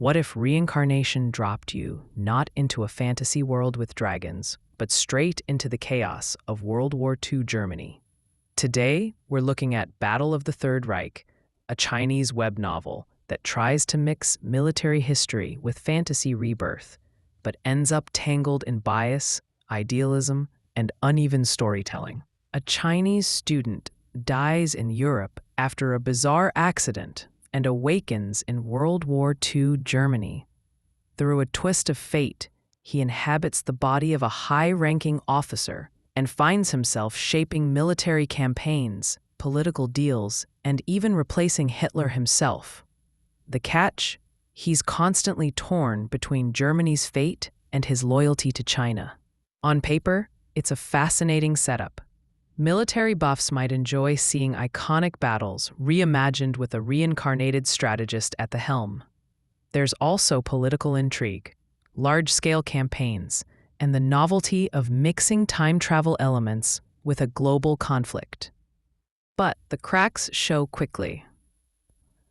What if reincarnation dropped you not into a fantasy world with dragons, but straight into the chaos of World War II Germany? Today, we're looking at Battle of the Third Reich, a Chinese web novel that tries to mix military history with fantasy rebirth, but ends up tangled in bias, idealism, and uneven storytelling. A Chinese student dies in Europe after a bizarre accident and awakens in World War II Germany. Through a twist of fate, he inhabits the body of a high-ranking officer and finds himself shaping military campaigns, political deals, and even replacing Hitler himself. The catch? He's constantly torn between Germany's fate and his loyalty to China. On paper, it's a fascinating setup. Military buffs might enjoy seeing iconic battles reimagined with a reincarnated strategist at the helm. There's also political intrigue, large-scale campaigns, and the novelty of mixing time travel elements with a global conflict. But the cracks show quickly.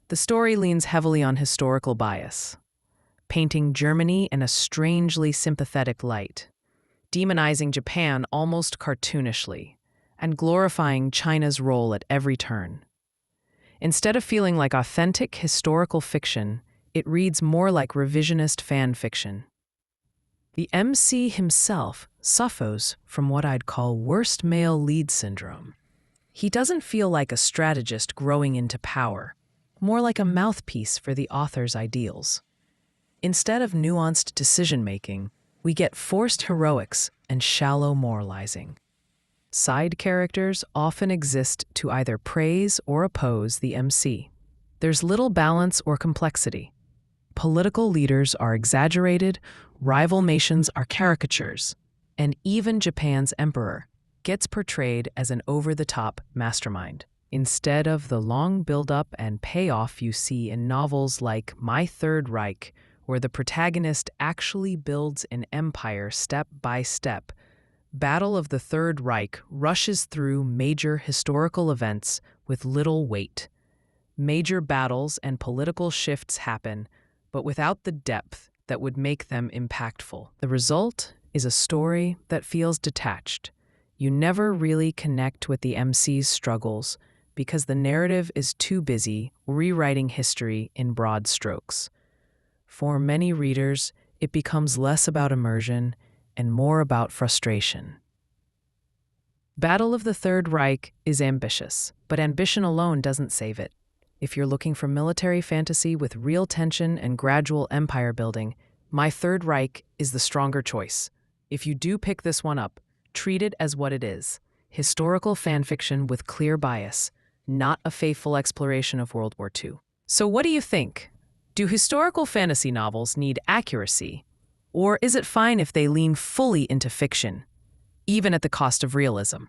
The story leans heavily on historical bias, painting Germany in a strangely sympathetic light, demonizing Japan almost cartoonishly, and glorifying China's role at every turn. Instead of feeling like authentic historical fiction, it reads more like revisionist fan fiction. The MC himself suffers from what I'd call worst male lead syndrome. He doesn't feel like a strategist growing into power, more like a mouthpiece for the author's ideals. Instead of nuanced decision-making, we get forced heroics and shallow moralizing. Side characters often exist to either praise or oppose the MC. There's little balance or complexity. Political leaders are exaggerated, rival nations are caricatures, and even Japan's emperor gets portrayed as an over-the-top mastermind, instead of the long build-up and payoff you see in novels like My Third Reich, where the protagonist actually builds an empire step by step. Battle of the Third Reich rushes through major historical events with little weight. Major battles and political shifts happen, but without the depth that would make them impactful. The result is a story that feels detached. You never really connect with the MC's struggles because the narrative is too busy rewriting history in broad strokes. For many readers, it becomes less about immersion and more about frustration. Battle of the Third Reich is ambitious, but ambition alone doesn't save it. If you're looking for military fantasy with real tension and gradual empire building, My Third Reich is the stronger choice. If you do pick this one up, treat it as what it is: historical fanfiction with clear bias, not a faithful exploration of World War II. So what do you think? Do historical fantasy novels need accuracy? Or is it fine if they lean fully into fiction, even at the cost of realism?